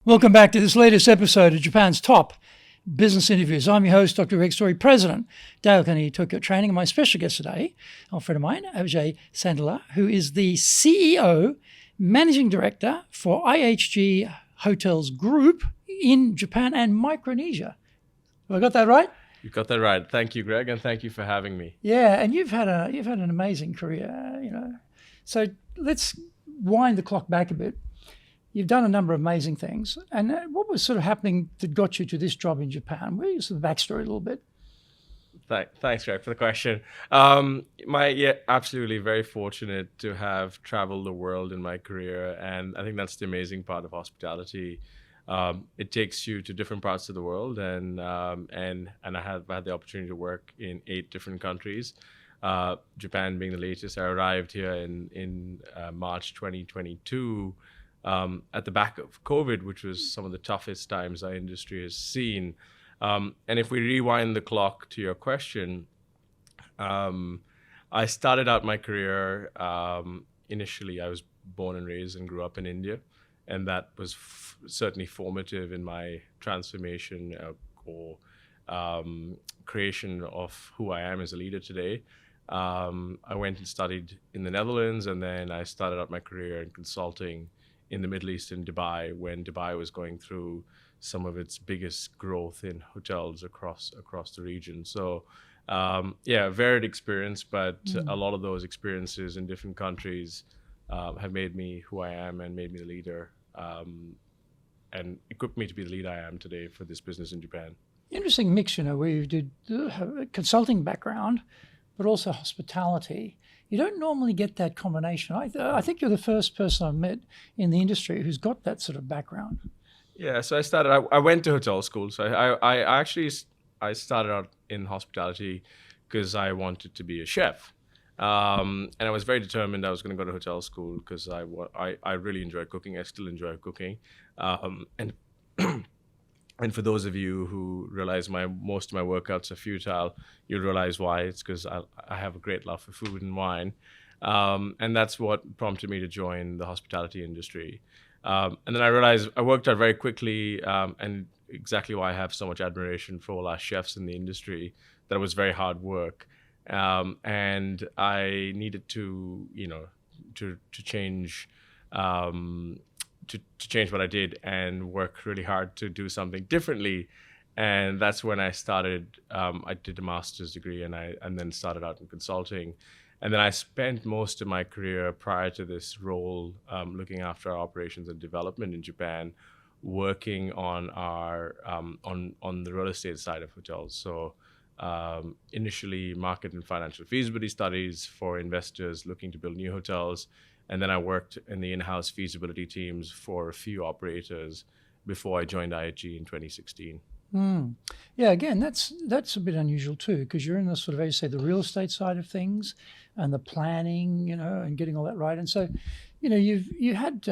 Welcome back to this latest episode of Japan's Top Business Interviews. I'm your host, Dr. Greg Story, President, Dale Carnegie Tokyo Training, and my special guest today, a friend of mine, Ahbijay Sandilya, who is the CEO, Managing Director for IHG Hotels Group in Japan and Micronesia. Have I got that right? You got that right. Thank you, Greg, and thank you for having me. Yeah, and you've had an amazing career, So let's wind the clock back a bit. You've done a number of amazing things. And what was sort of happening that got you to this job in Japan? Where is the backstory a little bit? Thanks, Greg, for the question. Absolutely very fortunate to have traveled the world in my career. And I think that's the amazing part of hospitality. It takes you to different parts of the world. And I have had the opportunity to work in 8 different countries, Japan being the latest. I arrived here in March 2022. At the back of COVID, which was some of the toughest times our industry has seen. And if we rewind the clock to your question, I started out my career, initially I was born and raised and grew up in India. And that was certainly formative in my transformation or creation of who I am as a leader today. I went and studied in the Netherlands, and then I started out my career in consulting in the Middle East, in Dubai, when Dubai was going through some of its biggest growth in hotels across the region. So, varied experience, but a lot of those experiences in different countries have made me who I am and made me the leader, and equipped me to be the leader I am today for this business in Japan. Interesting mix, where you did have a consulting background, but also hospitality. You don't normally get that combination. I think you're the first person I've met in the industry who's got that sort of background. Yeah, so I went to hotel school. So I started out in hospitality because I wanted to be a chef. And I was very determined I was going to go to hotel school because I really enjoy cooking. I still enjoy cooking. And for those of you who realize most of my workouts are futile, you'll realize why. It's because I have a great love for food and wine. And that's what prompted me to join the hospitality industry. And then I realized I worked out very quickly, and exactly why I have so much admiration for all our chefs in the industry, that it was very hard work. And I needed to change to change what I did and work really hard to do something differently. And that's when I started. I did a master's degree, and then started out in consulting. And then I spent most of my career prior to this role looking after our operations and development in Japan, working on our on the real estate side of hotels. So initially market and financial feasibility studies for investors looking to build new hotels. And then I worked in the in-house feasibility teams for a few operators before I joined IHG in 2016. Yeah, again, that's a bit unusual too, because you're in the sort of, as you say, the real estate side of things and the planning, and getting all that right. And so, you had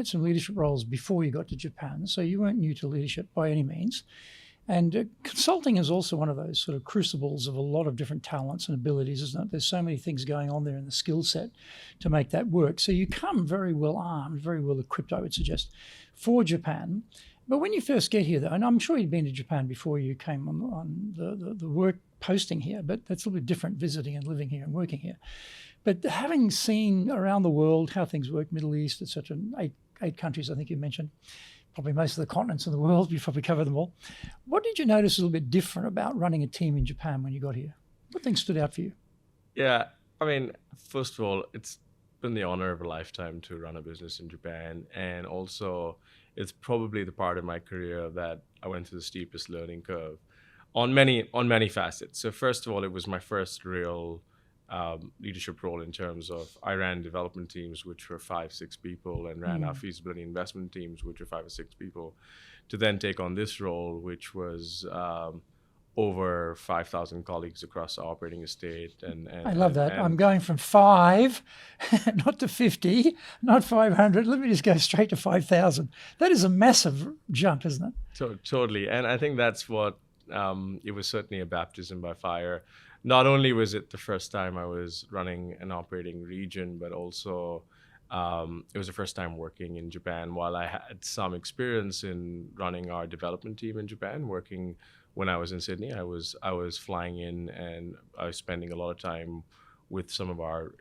some leadership roles before you got to Japan, so you weren't new to leadership by any means. And consulting is also one of those sort of crucibles of a lot of different talents and abilities, isn't it? There's so many things going on there in the skill set to make that work. So you come very well armed, very well equipped, I would suggest, for Japan. But when you first get here, though, and I'm sure you'd been to Japan before you came on the work posting here, but that's a little bit different, visiting and living here and working here. But having seen around the world how things work, Middle East, etc., 8 countries I think you mentioned, probably most of the continents in the world, you've probably covered them all. What did you notice a little bit different about running a team in Japan when you got here? What things stood out for you? Yeah, I mean, first of all, it's been the honor of a lifetime to run a business in Japan. And also, it's probably the part of my career that I went through the steepest learning curve on many facets. So first of all, it was my first real leadership role in terms of I ran development teams, which were 5-6 people, and ran our feasibility investment teams, which were 5 or 6 people, to then take on this role, which was over 5,000 colleagues across our operating estate. And I love that. I'm going from 5, not to 50, not 500. Let me just go straight to 5,000. That is a massive jump, isn't it? Totally. And I think that's what, it was certainly a baptism by fire. Not only was it the first time I was running an operating region, but also It was the first time working in Japan. While I had some experience in running our development team in Japan, working when I was in Sydney, I was flying in and I was spending a lot of time with some of our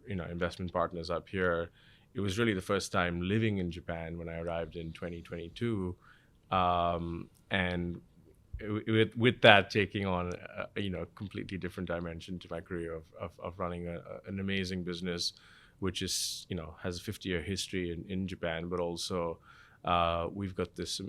investment partners up here. It was really the first time living in Japan when I arrived in 2022, and with that taking on completely different dimension to my career of running an amazing business, which is has a 50-year history in Japan, but also we've got this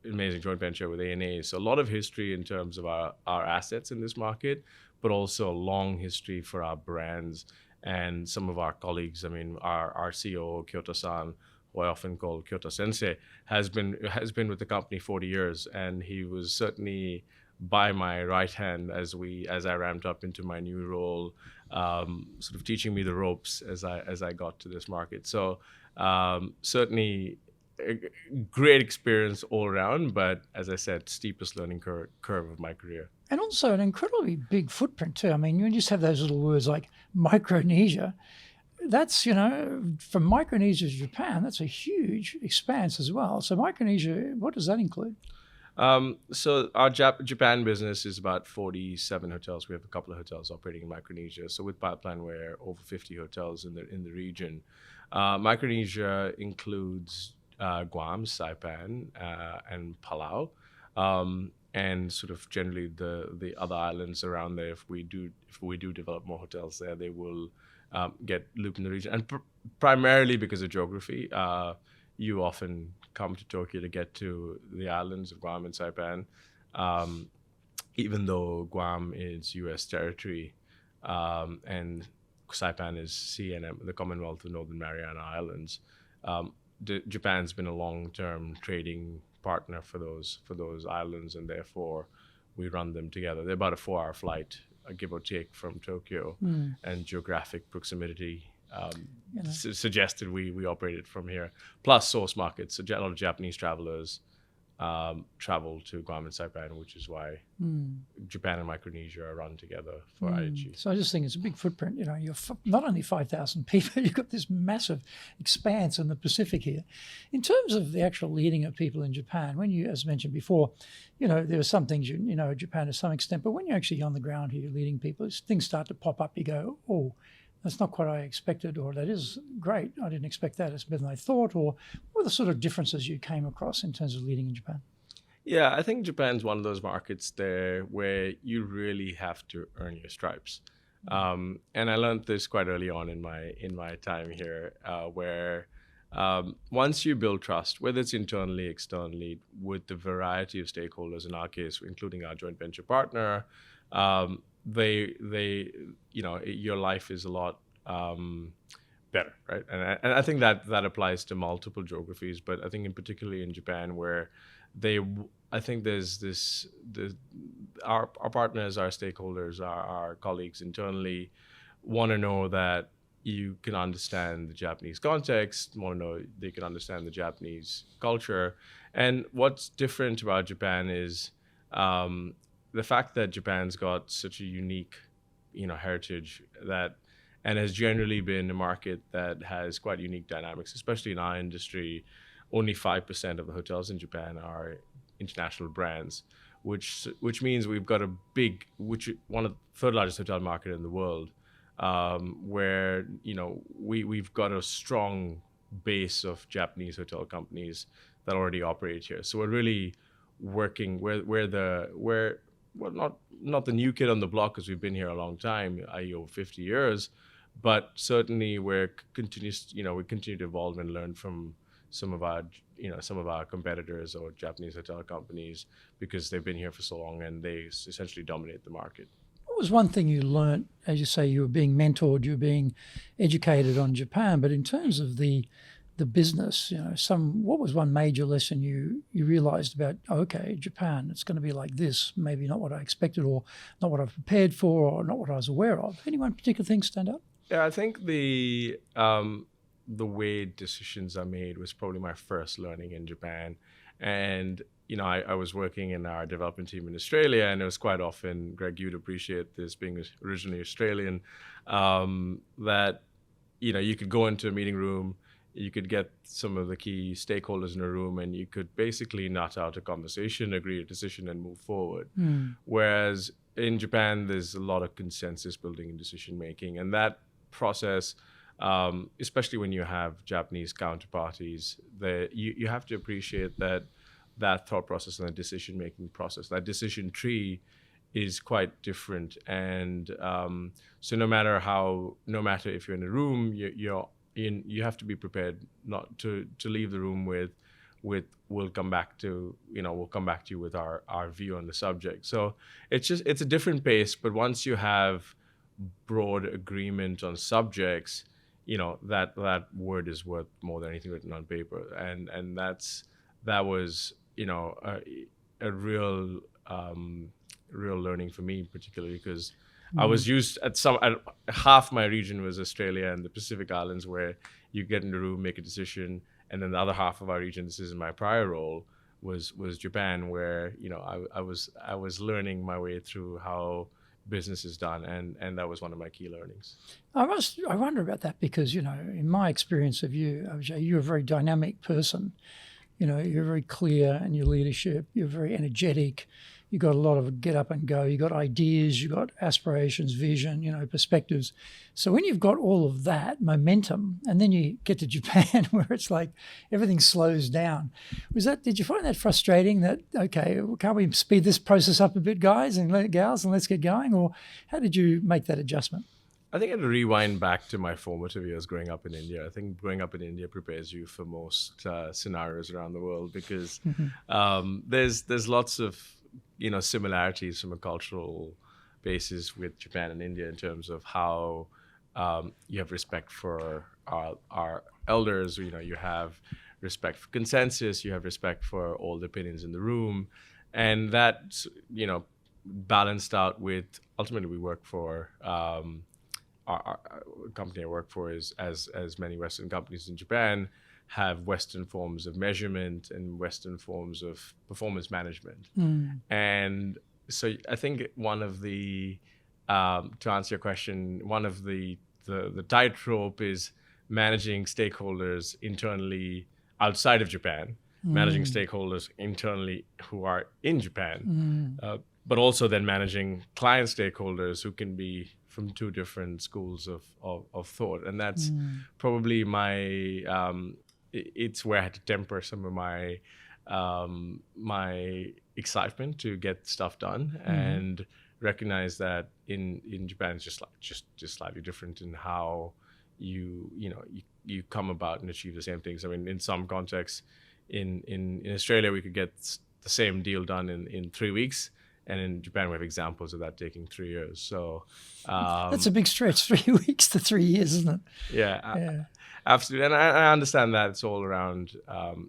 amazing joint venture with AMEA. So a lot of history in terms of our assets in this market, but also a long history for our brands and some of our colleagues. I mean, our CEO, Kyoto-san, who I often call Kyoto Sensei, has been with the company 40 years, and he was certainly by my right hand as I ramped up into my new role, sort of teaching me the ropes as I got to this market. So certainly a great experience all around, but as I said, steepest learning curve of my career. And also an incredibly big footprint too. I mean, you just have those little words like Micronesia. That's, from Micronesia to Japan, that's a huge expanse as well. So Micronesia, what does that include? So our Japan business is about 47 hotels. We have a couple of hotels operating in Micronesia. So with pipeline, we're over 50 hotels in the region. Micronesia includes Guam, Saipan, and Palau, and sort of generally the other islands around there. If we do develop more hotels there, they will get looped in the region, and primarily because of geography. You often come to Tokyo to get to the islands of Guam and Saipan, even though Guam is U.S. territory, and Saipan is CNM, the Commonwealth of Northern Mariana Islands. Japan's been a long-term trading partner for those islands, and therefore we run them together. They're about a 4-hour flight, give or take, from Tokyo, and geographic proximity suggested we operated from here. Plus source markets, so a lot of Japanese travelers travel to Guam and Saipan, which is why Japan and Micronesia are run together for IHG. So I just think it's a big footprint. You're not only 5,000 people, you've got this massive expanse in the Pacific here. In terms of the actual leading of people in Japan, when you, as mentioned before, there are some things Japan to some extent, but when you're actually on the ground here leading people, things start to pop up. You go, oh, that's not quite what I expected, or that is great. I didn't expect that. It's better than I thought. Or what were the sort of differences you came across in terms of leading in Japan? Yeah, I think Japan's one of those markets there where you really have to earn your stripes. And I learned this quite early on in my time here, where once you build trust, whether it's internally, externally, with the variety of stakeholders, in our case, including our joint venture partner, your life is a lot better, right? And I think that applies to multiple geographies, but I think in particularly in Japan, where I think there's our partners, our stakeholders, our colleagues internally want to know that you can understand the Japanese context, want to know they can understand the Japanese culture. And what's different about Japan is the fact that Japan's got such a unique, heritage and has generally been a market that has quite unique dynamics, especially in our industry. Only 5% of the hotels in Japan are international brands, which means we've got one of the third largest hotel market in the world, where we've got a strong base of Japanese hotel companies that already operate here. So we're really working not the new kid on the block, because we've been here a long time, i.e. over 50 years, but certainly we continue to evolve and learn from some of our competitors or Japanese hotel companies, because they've been here for so long and they essentially dominate the market. What was one thing you learned? As you say, you were being mentored, you were being educated on Japan, but in terms of the business, what was one major lesson you realized about, okay, Japan, it's going to be like this, maybe not what I expected, or not what I've prepared for, or not what I was aware of? Any one particular thing stand out? Yeah, I think the way decisions are made was probably my first learning in Japan. And I was working in our development team in Australia, and it was quite often, Greg, you'd appreciate this being originally Australian, that you could go into a meeting room, you could get some of the key stakeholders in a room, and you could basically nut out a conversation, agree a decision, and move forward. Whereas in Japan, there's a lot of consensus building and decision making, and that process, especially when you have Japanese counterparties, you have to appreciate that thought process and the decision making process, that decision tree is quite different. And so no matter if you're in a room, you have to be prepared not to leave the room with we'll come back to you with our view on the subject. So it's a different pace, but once you have broad agreement on subjects, that word is worth more than anything written on paper. And that was a real learning for me, particularly because I was used half my region was Australia and the Pacific Islands, where you get in the room, make a decision, and then the other half of our region, this is in my prior role, was Japan, where I was learning my way through how business is done, and that was one of my key learnings. I wonder about that because in my experience of you, Ahbijay, you're a very dynamic person. You're very clear in your leadership. You're very energetic. You got a lot of get up and go. You got ideas. You got aspirations, vision. Perspectives. So when you've got all of that momentum, and then you get to Japan, where it's like everything slows down, did you find that frustrating? That okay, can't we speed this process up a bit, guys and gals, and let's get going? Or how did you make that adjustment? I think I'd rewind back to my formative years growing up in India. I think growing up in India prepares you for most scenarios around the world because there's lots of similarities from a cultural basis with Japan and India in terms of how you have respect for our elders. You have respect for consensus. You have respect for all the opinions in the room, and that balanced out with ultimately we work for. Our company I work for is, as many Western companies in Japan, have Western forms of measurement and Western forms of performance management. And so I think one of the, to answer your question, one of the tightrope is managing stakeholders internally outside of Japan, managing stakeholders internally who are in Japan, but also then managing client stakeholders who can be from two different schools of thought. And that's probably it's where I had to temper some of my my excitement to get stuff done and recognize that in Japan it's just slightly different in how you come about and achieve the same things. I mean, in some contexts, in Australia we could get the same deal done in 3 weeks. And in Japan, we have examples of that taking 3 years. So that's a big stretch, 3 weeks to 3 years, isn't it? Yeah. Absolutely. And I understand that it's all around,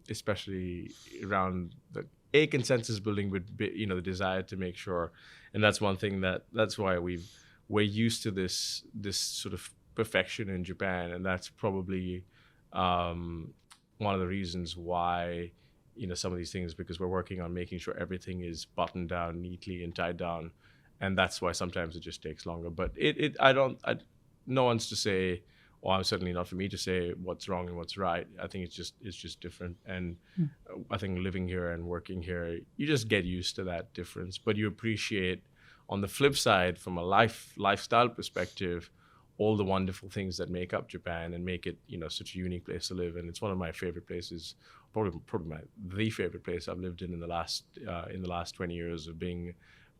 especially around the consensus building with the desire to make sure. And that's one thing that's why we're used to this sort of perfection in Japan, and that's probably one of the reasons why. Some of these things, because we're working on making sure everything is buttoned down neatly and tied down, and that's why sometimes it just takes longer. But no one's to say, or certainly not for me to say what's wrong and what's right. I think it's just different, and I think living here and working here, you just get used to that difference. But you appreciate, on the flip side, from a lifestyle perspective, all the wonderful things that make up Japan and make it, such a unique place to live. And it's one of my favorite places, probably the favorite place I've lived in the last 20 years of being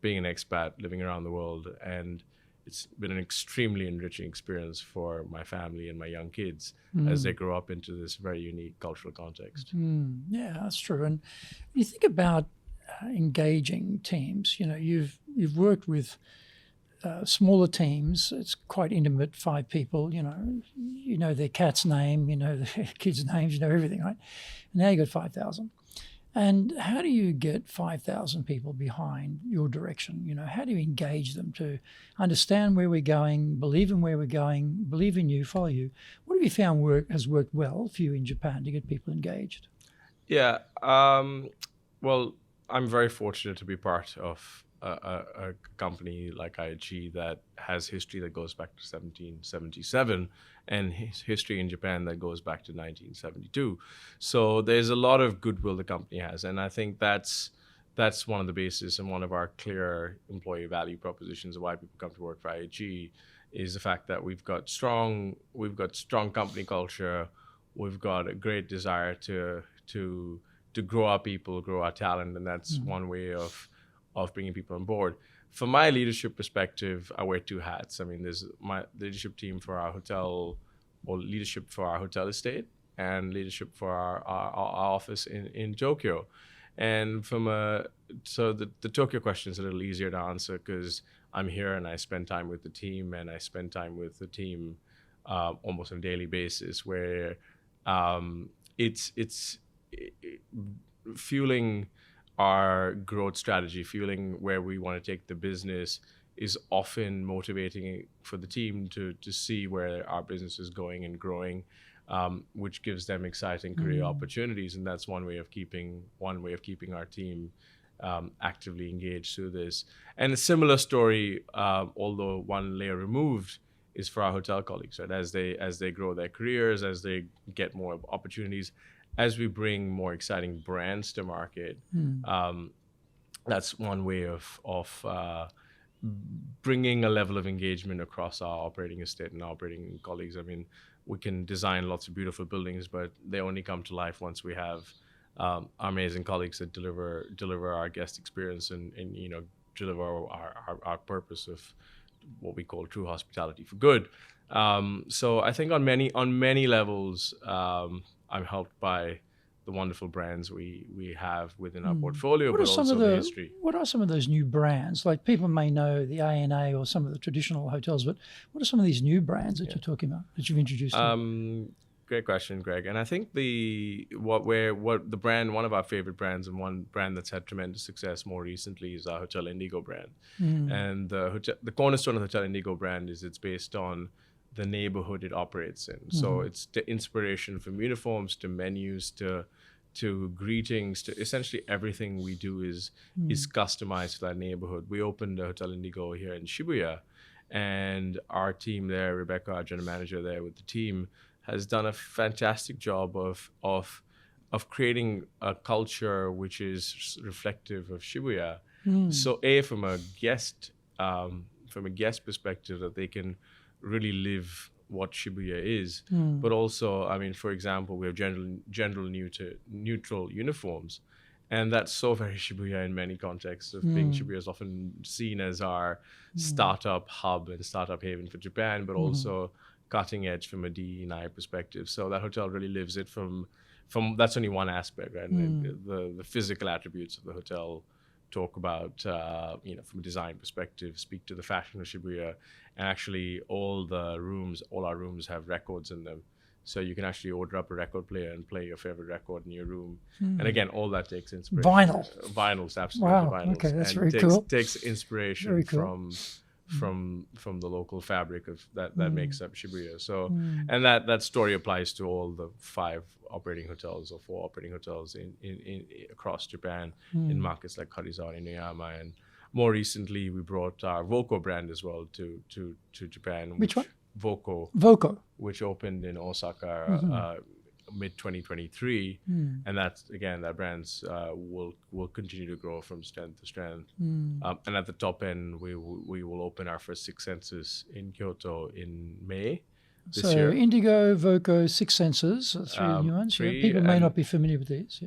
an expat living around the world. And it's been an extremely enriching experience for my family and my young kids as they grow up into this very unique cultural context. Yeah, that's true. And you think about engaging teams. You've worked with smaller teams. It's quite intimate, 5 people. You know their cat's name, their kids' names, everything, right? And now you got 5,000. And how do you get 5,000 people behind your direction? How do you engage them to understand where we're going, believe in where we're going, believe in you, follow you? What have you found has worked well for you in Japan to get people engaged? Yeah. Well, I'm very fortunate to be part of a company like IHG that has history that goes back to 1777 and history in Japan that goes back to 1972. So there's a lot of goodwill the company has, and I think that's one of the bases and one of our clear employee value propositions of why people come to work for IHG is the fact that we've got strong company culture, we've got a great desire to grow our people, grow our talent, and that's one way of bringing people on board. From my leadership perspective, I wear two hats. I mean, there's my leadership team for our hotel, or leadership for our hotel estate, and leadership for our office in Tokyo. And so the Tokyo question is a little easier to answer because I'm here and I spend time with the team, and I spend time with the team almost on a daily basis, where it's fueling our growth strategy, fueling where we want to take the business, is often motivating for the team to see where our business is going and growing, which gives them exciting career opportunities, and that's one way of keeping our team actively engaged through this. And a similar story, although one layer removed, is for our hotel colleagues, right? As they grow their careers, as they get more opportunities, as we bring more exciting brands to market, that's one way of bringing a level of engagement across our operating estate and our operating colleagues. I mean, we can design lots of beautiful buildings, but they only come to life once we have our amazing colleagues that deliver our guest experience and deliver our purpose of what we call true hospitality for good. So I think on many levels, I'm helped by the wonderful brands we have within our portfolio, but also the history. What are some of those new brands? Like, people may know the AMEA or some of the traditional hotels, but what are some of these new brands that you're talking about, that you've introduced? Great question, Greg. And I think one of our favorite brands, and one brand that's had tremendous success more recently, is our Hotel Indigo brand. And the cornerstone of the Hotel Indigo brand is it's based on the neighborhood it operates in. So it's the inspiration from uniforms to menus to greetings to essentially everything we do is customized for that neighborhood. We opened a Hotel Indigo here in Shibuya, and our team there, Rebecca, our general manager there with the team, has done a fantastic job of creating a culture which is reflective of Shibuya. So from a guest perspective, that they can really live what Shibuya is, but also, I mean, for example, we have general neutral uniforms, and that's so very Shibuya in many contexts. Of being Shibuya is often seen as our startup hub and startup haven for Japan, but also cutting edge from a DE&I perspective. So that hotel really lives it from that's only one aspect, right? The physical attributes of the hotel talk about, from a design perspective, speak to the fashion of Shibuya. And actually all our rooms have records in them. So you can actually order up a record player and play your favorite record in your room. And again, all that takes inspiration. Vinyls, absolutely. Wow, vinyls. okay, that's and very cool. Takes inspiration from the local fabric of that makes up Shibuya. So, and that story applies to all the 5 operating hotels or 4 operating hotels in across Japan, in markets like Karuizawa and Inuyama. And more recently, we brought our Voco brand as well to Japan. Which one? Voco, which opened in Osaka mid 2023, and that's, again, that brands will continue to grow from strength to strength. And at the top end, we will open our first Six Senses in Kyoto in May this year. So Indigo, Voco, Six Senses, 3 new ones. People may not be familiar with these.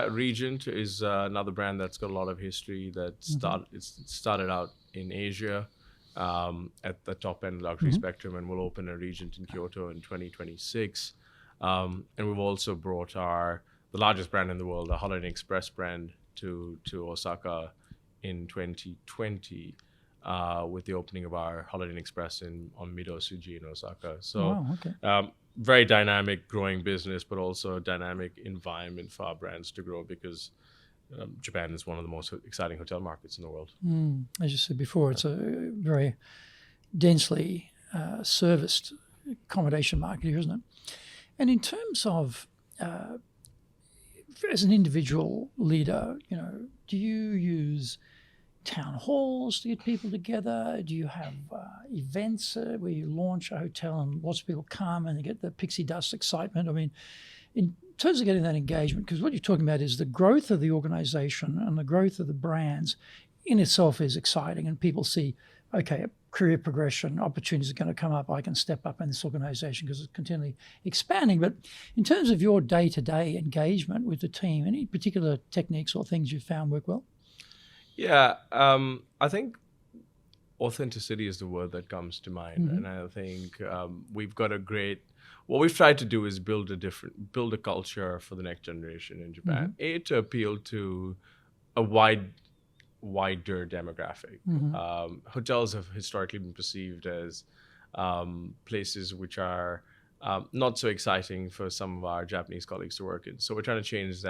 Regent is another brand that's got a lot of history. That started out in Asia. At the top end luxury spectrum, and we'll open a Regent in Kyoto in 2026. And we've also brought the largest brand in the world, the Holiday Inn Express brand, to Osaka in 2020 with the opening of our Holiday Inn Express on Mido Suji in Osaka. So very dynamic, growing business, but also a dynamic environment for our brands to grow, because Japan is one of the most exciting hotel markets in the world. As you said before, it's a very densely serviced accommodation market here, isn't it? And in terms of, as an individual leader, do you use town halls to get people together? Do you have events where you launch a hotel and lots of people come and they get the pixie dust excitement? I mean, in terms of getting that engagement, because what you're talking about is the growth of the organization and the growth of the brands in itself is exciting, and people see, okay, career progression, opportunities are going to come up. I can step up in this organization because it's continually expanding. But in terms of your day-to-day engagement with the team, any particular techniques or things you've found work well? Yeah, I think authenticity is the word that comes to mind. And I think we've got what we've tried to do is build a culture for the next generation in Japan. To appeal to a wider demographic. Hotels have historically been perceived as places which are not so exciting for some of our Japanese colleagues to work in. So we're trying to change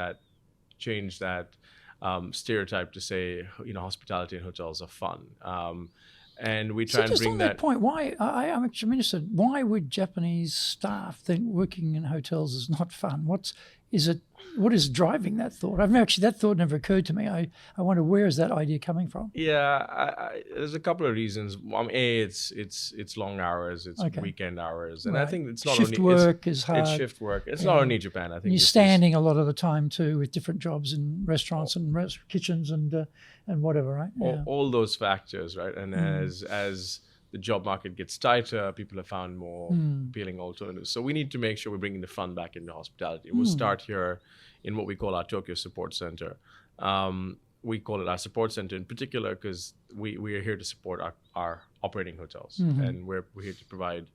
that stereotype to say, hospitality and hotels are fun. And we try and bring that point. Why I'm actually interested. Why would Japanese staff think working in hotels is not fun? What is driving that thought? That thought never occurred to me. I wonder, where is that idea coming from? Yeah, there's a couple of reasons. It's long hours, it's weekend hours, and I think it's not shift only work is hard. It's shift work. It's not only Japan. I think you're standing a lot of the time too, with different jobs in restaurants and kitchens and whatever, right? Yeah. All those factors, right? And as the job market gets tighter, people have found more appealing alternatives. So we need to make sure we're bringing the fun back into hospitality. We'll start here in what we call our Tokyo Support Center. We call it our support center in particular because we are here to support our operating hotels, and we're here to provide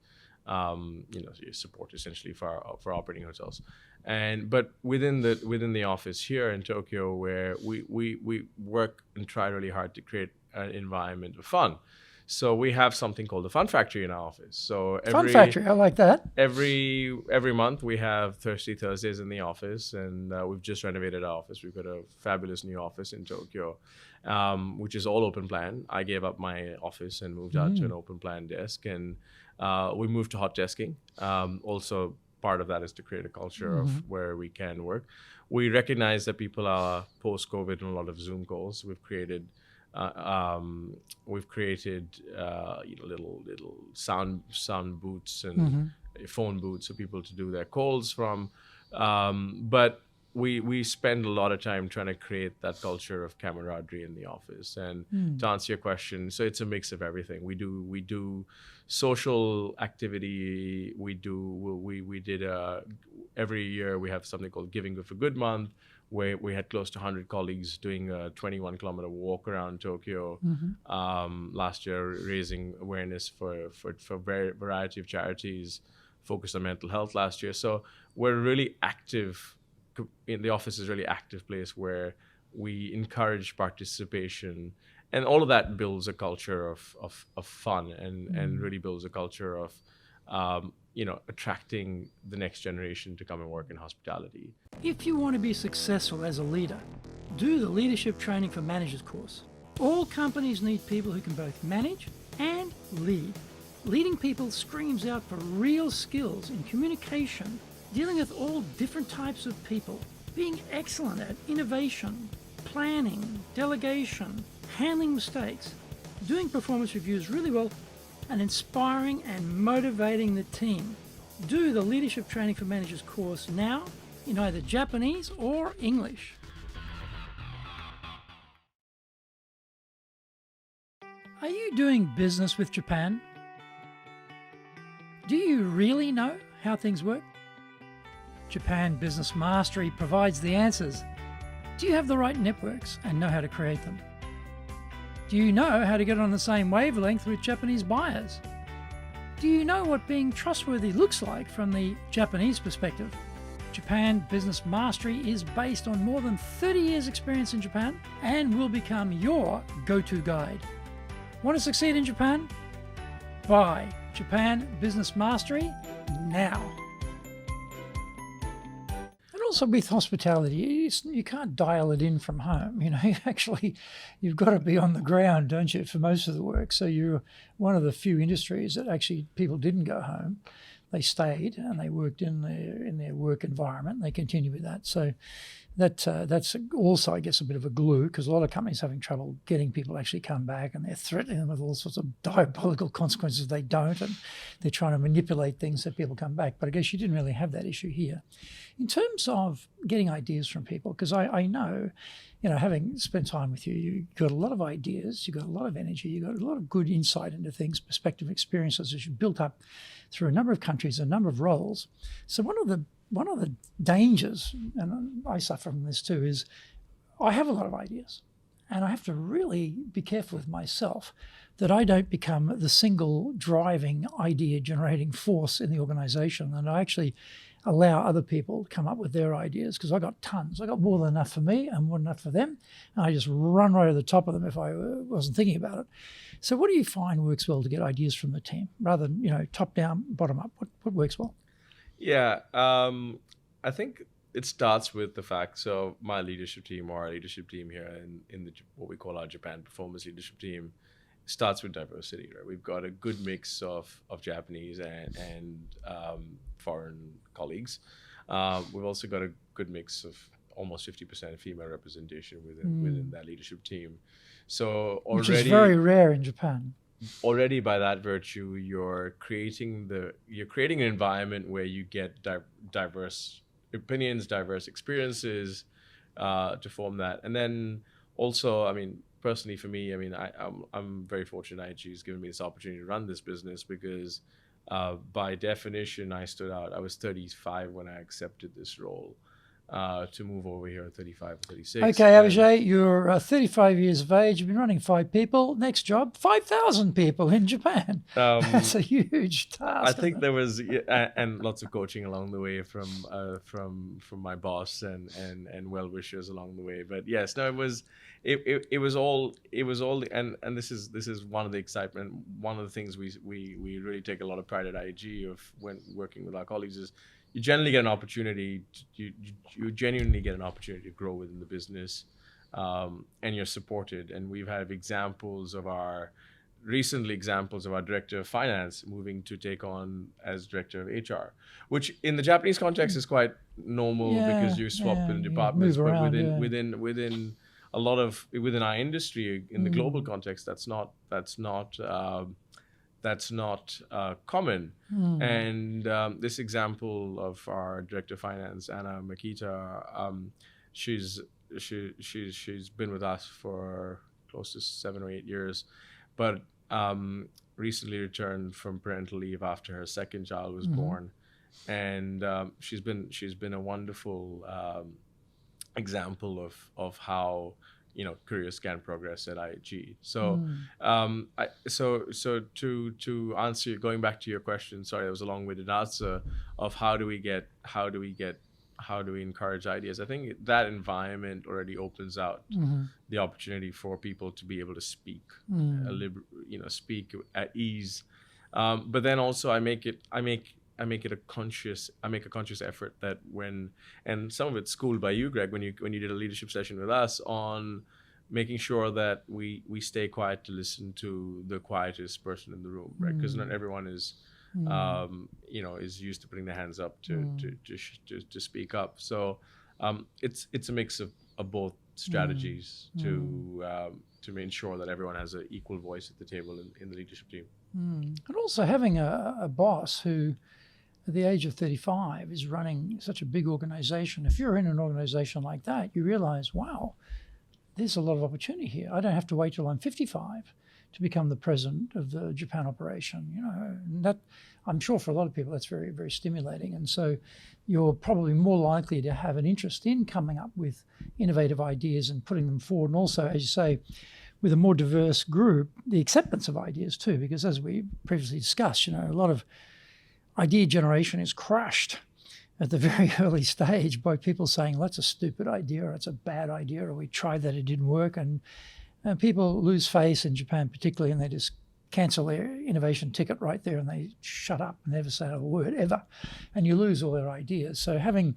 support essentially for operating hotels. But within the office here in Tokyo, where we work and try really hard to create an environment of fun. So we have something called the Fun Factory in our office. So Fun Factory, I like that. Every month we have Thirsty Thursdays in the office, and we've just renovated our office. We've got a fabulous new office in Tokyo, which is all open plan. I gave up my office and moved out to an open plan desk, and we moved to hot desking. Also, part of that is to create a culture of where we can work. We recognize that people are post-COVID on a lot of Zoom calls. We've created little sound booths and phone booths for people to do their calls from. But we spend a lot of time trying to create that culture of camaraderie in the office. And to answer your question, so it's a mix of everything. We do social activity. Every year we have something called Giving Good for Good Month, where we had close to 100 colleagues doing a 21-kilometer walk around Tokyo last year, raising awareness for a variety of charities focused on mental health last year. So we're really active. In the office is a really active place where we encourage participation, and all of that builds a culture of fun and really builds a culture of attracting the next generation to come and work in hospitality. If you want to be successful as a leader, do the Leadership Training for Managers course. All companies need people who can both manage and lead. Leading people screams out for real skills in communication, dealing with all different types of people, being excellent at innovation, planning, delegation, handling mistakes, doing performance reviews really well, and inspiring and motivating the team. Do the Leadership Training for Managers course now in either Japanese or English. Are you doing business with Japan? Do you really know how things work? Japan Business Mastery provides the answers. Do you have the right networks and know how to create them? Do you know how to get on the same wavelength with Japanese buyers? Do you know what being trustworthy looks like from the Japanese perspective? Japan Business Mastery is based on more than 30 years' experience in Japan and will become your go-to guide. Want to succeed in Japan? Buy Japan Business Mastery now. And also with hospitality, you can't dial it in from home. You've got to be on the ground, don't you, for most of the work. So you're one of the few industries that actually people didn't go home. They stayed and they worked in their work environment. They continue with that. So that's also, I guess, a bit of a glue, because a lot of companies are having trouble getting people to actually come back, and they're threatening them with all sorts of diabolical consequences if they don't, and they're trying to manipulate things so people come back. But I guess you didn't really have that issue here. In terms of getting ideas from people, because I know, having spent time with you, you've got a lot of ideas, you've got a lot of energy, you've got a lot of good insight into things, perspective, experiences that you've built up through a number of countries, a number of roles. So one of the dangers, and I suffer from this too, is I have a lot of ideas, and I have to really be careful with myself that I don't become the single driving idea generating force in the organization, and I actually allow other people to come up with their ideas, because I got tons. I got more than enough for me and more than enough for them, and I just run right over the top of them if I wasn't thinking about it. So what do you find works well to get ideas from the team rather than top down, bottom up? What works well? Yeah, I think it starts with the fact, so my leadership team, or our leadership team here in what we call our Japan Performance Leadership Team, starts with diversity, right? We've got a good mix of Japanese and foreign colleagues. We've also got a good mix of almost 50% female representation within that leadership team. So already, which is very rare in Japan. Already by that virtue, you're creating an environment where you get diverse opinions, diverse experiences to form that. And then also, I mean, personally for me, I mean, I'm very fortunate IHG has given me this opportunity to run this business, because by definition, I stood out. I was 35 when I accepted this role. To move over here at 35 or 36. Okay, Ahbijay, you're 35 years of age. You've been running 5 people. Next job, 5,000 people in Japan. That's a huge task. I think there was and lots of coaching along the way from my boss and well wishers along the way. But yes, no, it was all and this is one of the excitement. One of the things we really take a lot of pride at IHG of when working with our colleagues is, you generally get an opportunity. You genuinely get an opportunity to grow within the business, and you're supported. And we've had examples of our director of finance moving to take on as director of HR, which in the Japanese context is quite normal, because you swap in departments. But around, within a lot of within our industry in the global context, that's not common. And this example of our director of finance, Anna Makita, she's been with us for close to 7 or 8 years, but recently returned from parental leave after her second child was born, and she's been a wonderful example of how careers can progress at IHG. So, so to answer, going back to your question, sorry, that was a long-winded answer of how do we encourage ideas. I think that environment already opens out the opportunity for people to be able to speak, speak at ease. But then also I make a conscious effort that and some of it's schooled by you, Greg, when you did a leadership session with us on making sure that we stay quiet to listen to the quietest person in the room, right? Because not everyone is is used to putting their hands up to speak up. So it's a mix of both strategies to ensure that everyone has an equal voice at the table in the leadership team. And also having a boss who, at the age of 35, is running such a big organization. If you're in an organization like that, you realize, wow, there's a lot of opportunity here. I don't have to wait till I'm 55 to become the president of the Japan operation. And that, I'm sure for a lot of people, that's very, very stimulating. And so you're probably more likely to have an interest in coming up with innovative ideas and putting them forward. And also, as you say, with a more diverse group, the acceptance of ideas too, because as we previously discussed, a lot of idea generation is crushed at the very early stage by people saying, well, that's a stupid idea, or it's a bad idea, or we tried that, it didn't work. And people lose face in Japan particularly, and they just cancel their innovation ticket right there, and they shut up and never say a word ever. And you lose all their ideas. So having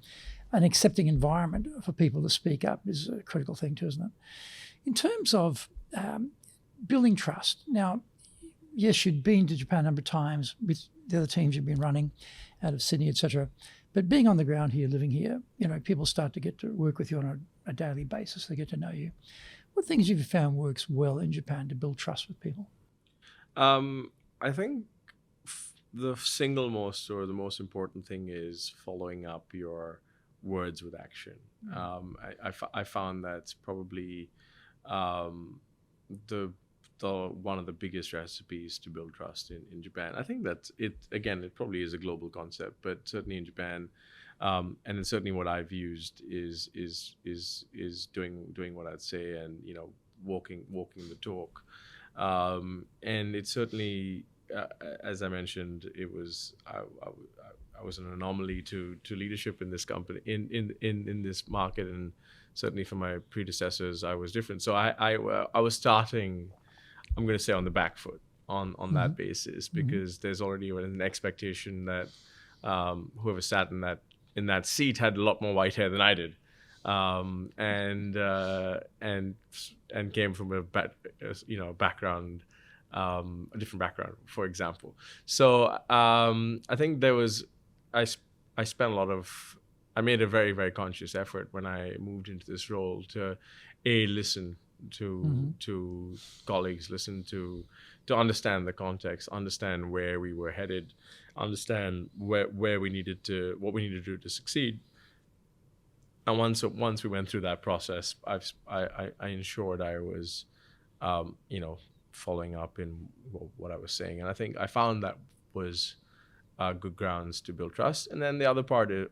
an accepting environment for people to speak up is a critical thing too, isn't it? In terms of building trust, now, yes, you'd been to Japan a number of times with the other teams you've been running out of Sydney, etc. But being on the ground here, living here, people start to get to work with you on a daily basis. They get to know you. What things have you found works well in Japan to build trust with people? I think the single most or the most important thing is following up your words with action. I found that's probably the one of the biggest recipes to build trust in Japan. I think that's it. Again, it probably is a global concept, but certainly in Japan, and then certainly what I've used is doing what I'd say, and walking the talk. And it certainly, as I mentioned, I was an anomaly to leadership in this company, in this market, and certainly for my predecessors, I was different. So I was starting, I'm going to say, on the back foot on that basis, because there's already an expectation that whoever sat in that seat had a lot more white hair than I did, and came from a background, a different background, for example. So I think I spent I made a very, very conscious effort when I moved into this role to listen to colleagues, listen to understand the context, understand where we were headed, understand what we needed to do to succeed. And once we went through that process, I ensured I was, following up in what I was saying, and I think I found that was good grounds to build trust. And then the other part of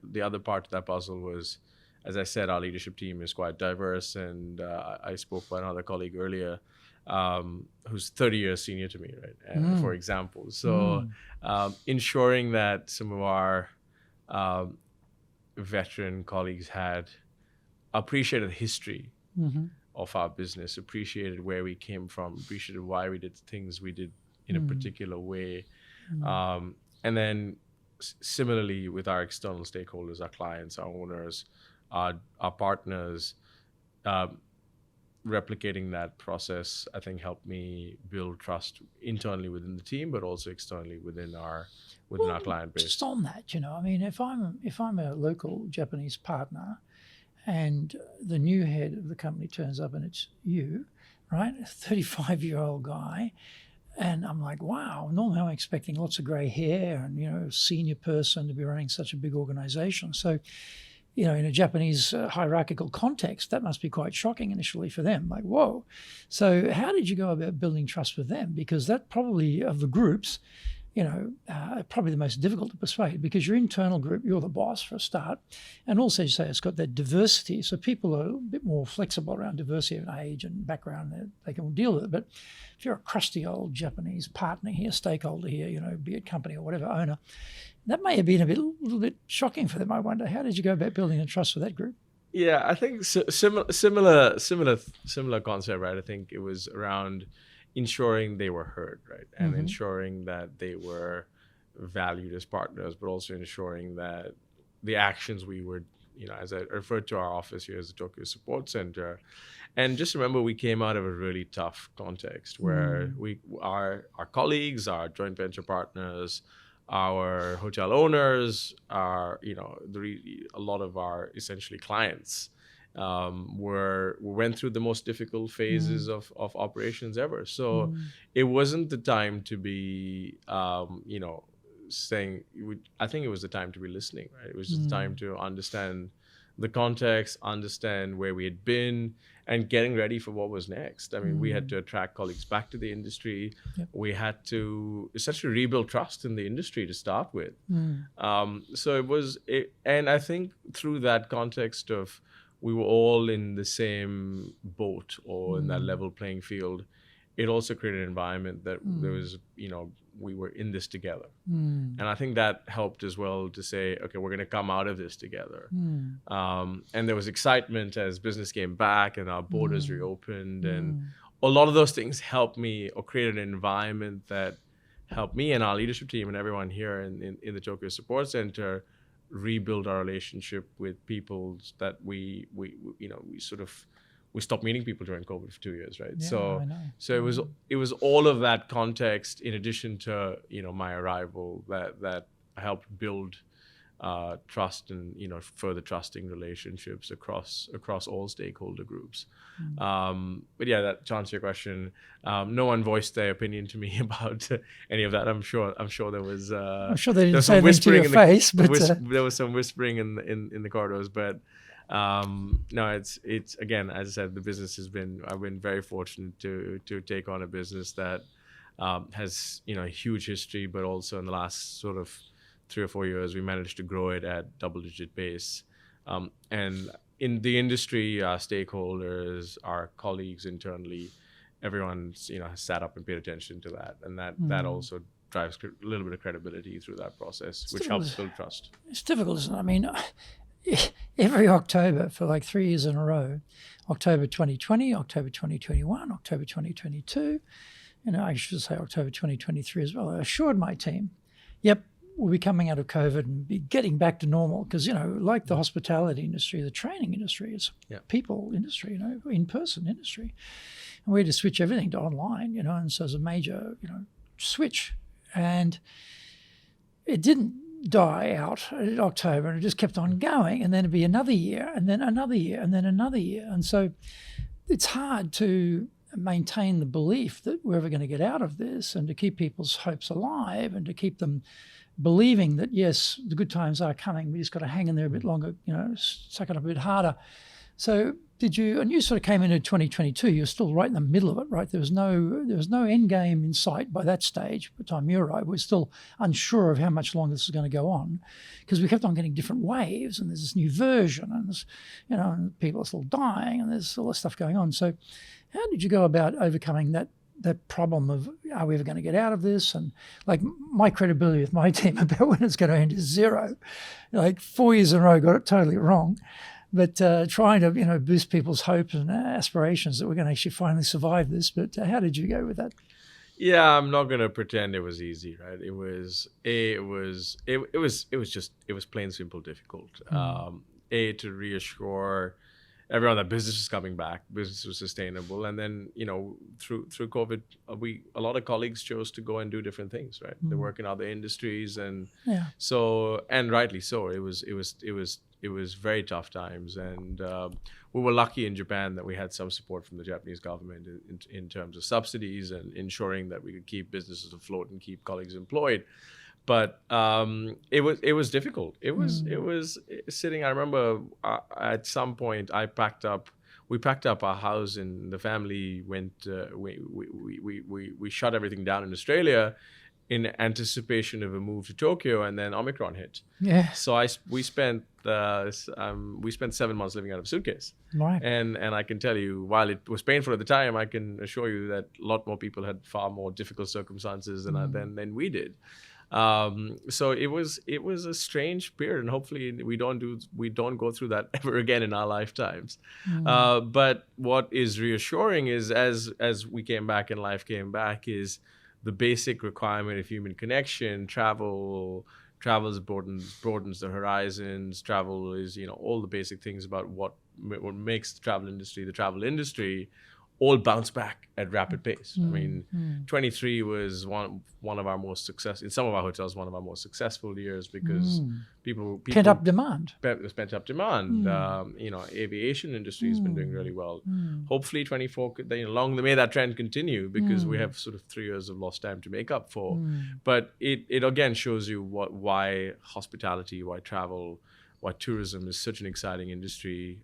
that puzzle was, as I said, our leadership team is quite diverse, and I spoke about another colleague earlier, who's 30 years senior to me, right? For example, so ensuring that some of our veteran colleagues had appreciated the history of our business, appreciated where we came from, appreciated why we did things we did in a particular way. And then similarly with our external stakeholders, our clients, our owners, our partners, replicating that process, I think, helped me build trust internally within the team, but also externally within our client base. Just on that, I mean, if I'm a local Japanese partner, and the new head of the company turns up and it's you, right, a 35-year-old guy, and I'm like, wow, normally I'm expecting lots of gray hair and, a senior person to be running such a big organization. So, in a Japanese hierarchical context, that must be quite shocking initially for them. Like, whoa. So how did you go about building trust with them? Because that probably, of the groups, probably the most difficult to persuade, because your internal group, you're the boss for a start. And also, you say it's got that diversity. So people are a bit more flexible around diversity of age and background. They can deal with it. But if you're a crusty old Japanese partner here, stakeholder here, be it company or whatever, owner, that may have been a little bit shocking for them, I wonder. How did you go about building a trust with that group? Yeah, I think similar concept, right? I think it was around ensuring they were heard, right? And ensuring that they were valued as partners, but also ensuring that the actions we were, as I referred to our office here as the Tokyo Support Center. And just remember, we came out of a really tough context where our colleagues, our joint venture partners, our hotel owners, a lot of our essentially clients went through the most difficult phases of operations ever. So it wasn't the time to be, saying, I think it was the time to be listening, right? It was just the time to understand the context, understand where we had been, and getting ready for what was next. I mean, we had to attract colleagues back to the industry. Yep. We had to essentially rebuild trust in the industry to start with. So and I think through that context of, we were all in the same boat or in that level playing field, it also created an environment that there was, we were in this together. And I think that helped as well to say, okay, we're going to come out of this together. And there was excitement as business came back and our borders reopened. And a lot of those things helped me, or created an environment that helped me and our leadership team and everyone here in the Tokyo Support Center rebuild our relationship with people that we stopped meeting people during COVID for 2 years, right? Yeah, so it was all of that context in addition to my arrival that helped build trust and further trusting relationships across all stakeholder groups. But yeah, to answer your question, no one voiced their opinion to me about any of that. I'm sure there was. I'm sure they didn't say anything to your face, but there was some whispering in the corridors. But no, it's again, as I said, the business I've been very fortunate to take on a business that has a huge history, but also in the last sort of 3 or 4 years, we managed to grow it at double-digit pace. And in the industry, our stakeholders, our colleagues internally, everyone's has sat up and paid attention to that, and that also drives a little bit of credibility through that process, which helps build trust. It's difficult, isn't it? I mean, every October for like 3 years in a row, October 2020, October 2021, October 2022, I should say October 2023 as well, I assured my team, yep, we'll be coming out of COVID and be getting back to normal because, like the hospitality industry, the training industry is people industry, in-person industry. And we had to switch everything to online, and so it's a major, switch. And it didn't die out in October, and it just kept on going. And then it'd be another year, and then another year, and then another year. And so it's hard to maintain the belief that we're ever going to get out of this and to keep people's hopes alive and to keep them believing that, yes, the good times are coming. We just got to hang in there a bit longer, suck it up a bit harder. So and you sort of came into 2022, you're still right in the middle of it, right? There was no end game in sight by that stage. By the time you arrived, we're still unsure of how much longer this is going to go on because we kept on getting different waves and there's this new version and there's, and people are still dying and there's all this stuff going on. So how did you go about overcoming that problem of, are we ever going to get out of this? And like my credibility with my team about when it's going to end is zero. Like 4 years in a row, got it totally wrong. But trying to, boost people's hopes and aspirations that we're going to actually finally survive this. But how did you go with that? Yeah, I'm not going to pretend it was easy, right? It was plain simple difficult. To reassure everyone that business is coming back, business was sustainable, and then through COVID, a lot of colleagues chose to go and do different things, right? They work in other industries, and so, and rightly so. It was very tough times, and we were lucky in Japan that we had some support from the Japanese government in terms of subsidies and ensuring that we could keep businesses afloat and keep colleagues employed. But it was difficult. It was sitting. I remember at some point we packed up our house, and the family went. We shut everything down in Australia in anticipation of a move to Tokyo, and then Omicron hit. Yeah. So we spent 7 months living out of a suitcase. Right. And I can tell you, while it was painful at the time, I can assure you that a lot more people had far more difficult circumstances than we did. So it was a strange period, and hopefully we don't go through that ever again in our lifetimes. But what is reassuring is as we came back and life came back is the basic requirement of human connection. Travel broadens the horizons. Travel is all the basic things about what makes the travel industry all bounce back at rapid pace. I mean, 23 was one of our most successful, in some of our hotels, one of our most successful years because people pent up demand. There's pent up demand. Aviation industry has been doing really well. Hopefully 24, may that trend continue because we have sort of 3 years of lost time to make up for. But it again shows you why hospitality, why travel, why tourism is such an exciting industry.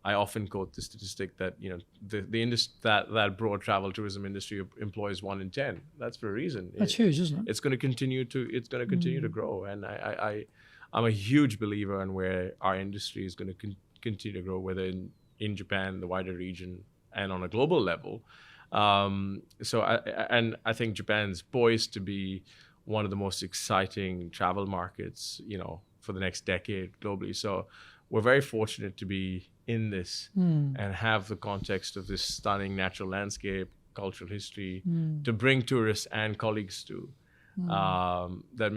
I often quote the statistic that the industry that broad travel tourism industry employs 1 in 10. That's for a reason. That's huge, isn't it? It's going to continue to grow, and I'm a huge believer in where our industry is going to continue to grow, whether in Japan, the wider region, and on a global level. So I think Japan's poised to be one of the most exciting travel markets, for the next decade globally. So we're very fortunate to be in this and have the context of this stunning natural landscape, cultural history to bring tourists and colleagues to that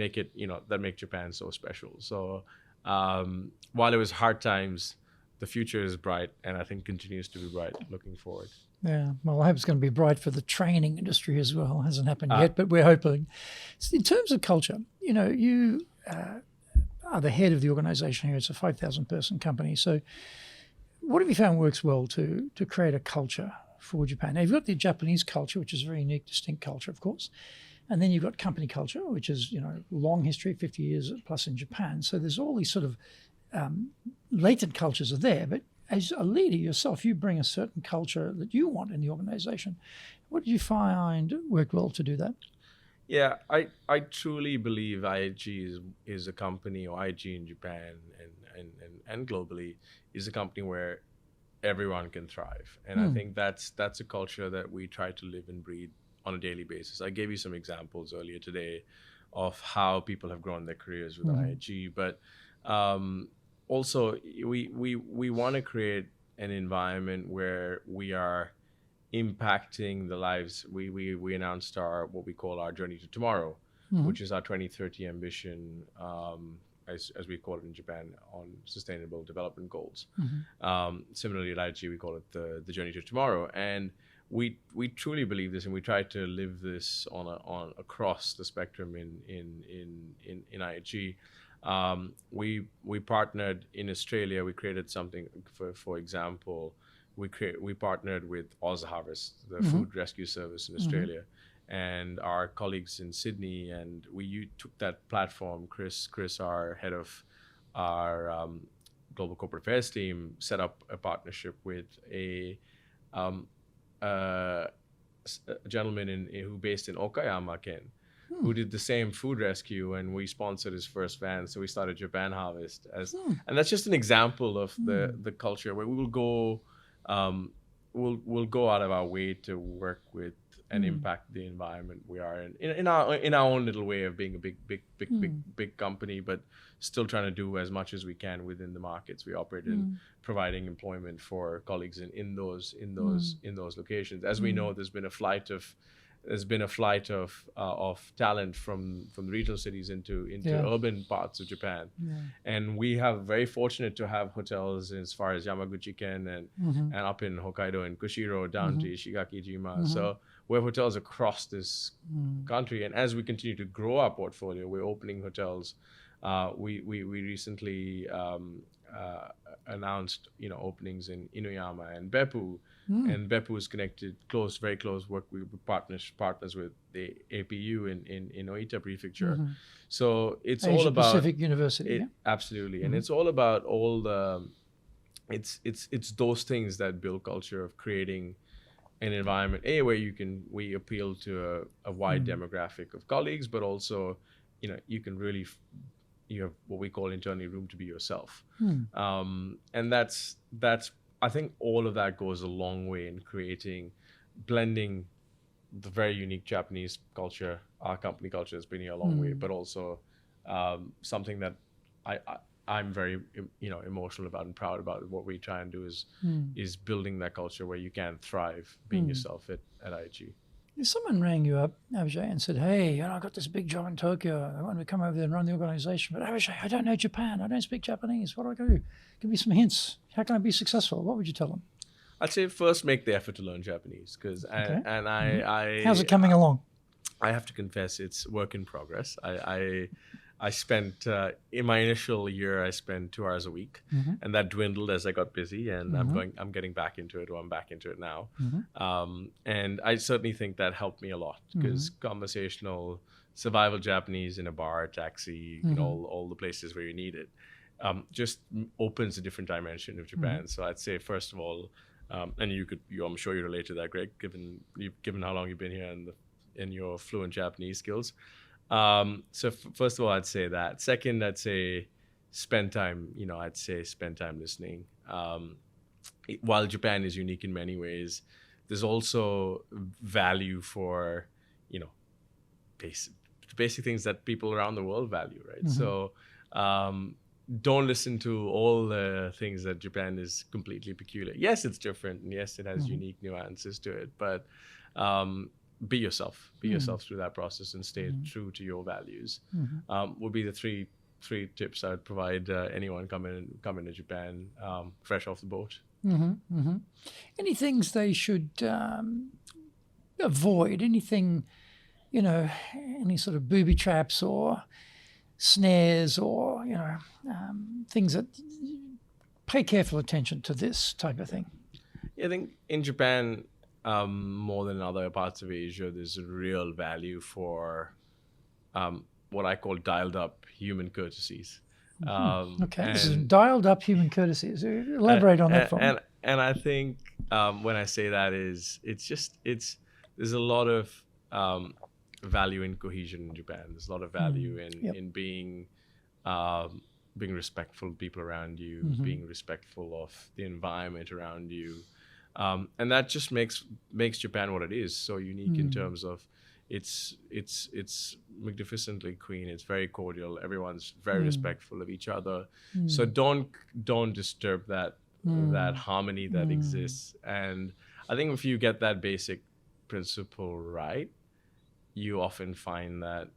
make Japan so special. So while it was hard times, the future is bright, and I think continues to be bright looking forward. Yeah, well, I hope it's going to be bright for the training industry as well. It hasn't happened yet, but we're hoping. In terms of culture, you are the head of the organization here. It's a 5,000-person company. So what have you found works well to create a culture for Japan? Now, you've got the Japanese culture, which is a very unique, distinct culture, of course. And then you've got company culture, which is, long history, 50 years plus in Japan. So there's all these sort of latent cultures are there. But as a leader yourself, you bring a certain culture that you want in the organization. What did you find worked well to do that? Yeah, I truly believe IHG is a company, or IHG in Japan and globally, is a company where everyone can thrive. And I think that's a culture that we try to live and breathe on a daily basis. I gave you some examples earlier today of how people have grown their careers with IHG, but also we want to create an environment where we are impacting the lives. We announced what we call our Journey to Tomorrow, which is our 2030 ambition, as we call it in Japan, on Sustainable Development Goals. Similarly at IHG, we call it the Journey to Tomorrow, and we truly believe this, and we try to live this on across the spectrum in IHG. We partnered in Australia. We created something, for example. We partnered with Oz Harvest, the food rescue service in Australia, and our colleagues in Sydney, and we took that platform. Chris, our head of our global corporate affairs team, set up a partnership with a gentleman who based in Okayama, Ken, who did the same food rescue, and we sponsored his first van. So we started Japan Harvest and that's just an example of the culture where we will go. We'll go out of our way to work with and impact the environment we are in our own little way of being a big company, but still trying to do as much as we can within the markets we operate in, providing employment for colleagues in those locations. As we know, there's been a flight of talent from the regional cities into urban parts of Japan, and we have very fortunate to have hotels as far as Yamaguchi-ken and up in Hokkaido and Kushiro down to Ishigaki-jima. So we have hotels across this country, and as we continue to grow our portfolio, we're opening hotels. We recently announced openings in Inuyama and Beppu. And Beppu is connected very close work with partners with the APU in Oita Prefecture. So it's Asia all about Pacific University. Absolutely, and it's all about all the it's those things that build culture of creating an environment where we appeal to a wide demographic of colleagues, but also you can really you have what we call internally room to be yourself, and that's I think all of that goes a long way in blending the very unique Japanese culture. Our company culture has been here a long way, but also something that I'm very emotional about and proud about. What we try and do is building that culture where you can thrive being yourself at IHG. If someone rang you up, Ahbijay, and said, "Hey, I got this big job in Tokyo. I want to come over there and run the organization, but Ahbijay, I don't know Japan. I don't speak Japanese. What do I do? Give me some hints. How can I be successful?" What would you tell them? I'd say first make the effort to learn Japanese, How's it coming along? I have to confess, it's work in progress. I spent in my initial year, I spent 2 hours a week, and that dwindled as I got busy. And I'm getting back into it, or I'm back into it now. And I certainly think that helped me a lot, because conversational survival Japanese in a bar, taxi, all the places where you need it, just opens a different dimension of Japan. So I'd say first of all, and I'm sure you relate to that, Greg, given how long you've been here and your fluent Japanese skills. So first of all, I'd say that. Second, I'd say spend time listening. While Japan is unique in many ways, there's also value for, basic things that people around the world value, right? So don't listen to all the things that Japan is completely peculiar. Yes, it's different, and yes, it has unique nuances to it, but be yourself. Be yourself through that process and stay true to your values. Would be the three tips I would provide anyone coming to Japan fresh off the boat. Any things they should avoid? Anything, any sort of booby traps or snares or, things that pay careful attention to this type of thing? I think in Japan, more than other parts of Asia, there's a real value for what I call dialed up human courtesies. Okay, this is dialed up human courtesies. Elaborate on that for me. And I think when I say that there's a lot of value in cohesion in Japan. There's a lot of value in being respectful of people around you, being respectful of the environment around you. And that just makes Japan what it is, so unique in terms of it's magnificently clean. It's very cordial. Everyone's very respectful of each other. So don't disturb that harmony that exists. And I think if you get that basic principle right, you often find that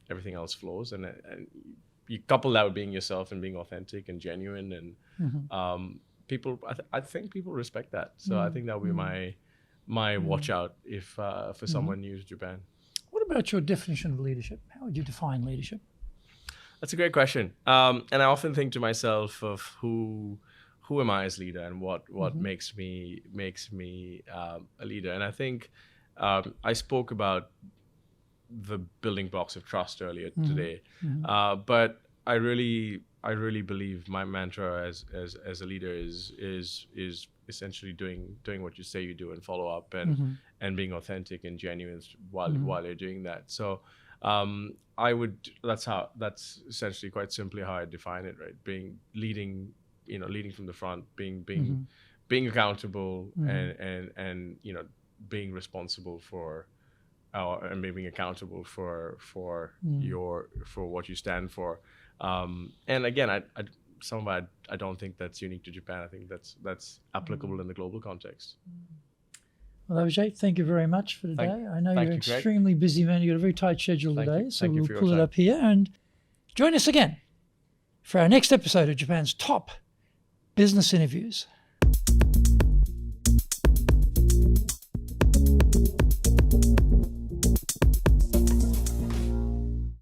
everything else flows. And you couple that with being yourself and being authentic and genuine, and people. I think people respect that. So I think that would be my watch out if for someone new to Japan. What about your definition of leadership? How would you define leadership? That's a great question. And I often think to myself of who am I as leader, and what makes me a leader. And I think I spoke about the building blocks of trust earlier today, but I really believe my mantra as a leader is essentially doing what you say you do and follow up and being authentic and genuine while you're doing that. So that's essentially quite simply how I define it, right? Leading from the front, being accountable and being responsible for and being accountable for what you stand for. And again, I don't think that's unique to Japan. I think that's applicable in the global context. Well, Ahbijay, thank you very much for today. I know you're an extremely busy man. You've got a very tight schedule today, so we'll pull it up here. And join us again for our next episode of Japan's top business interviews.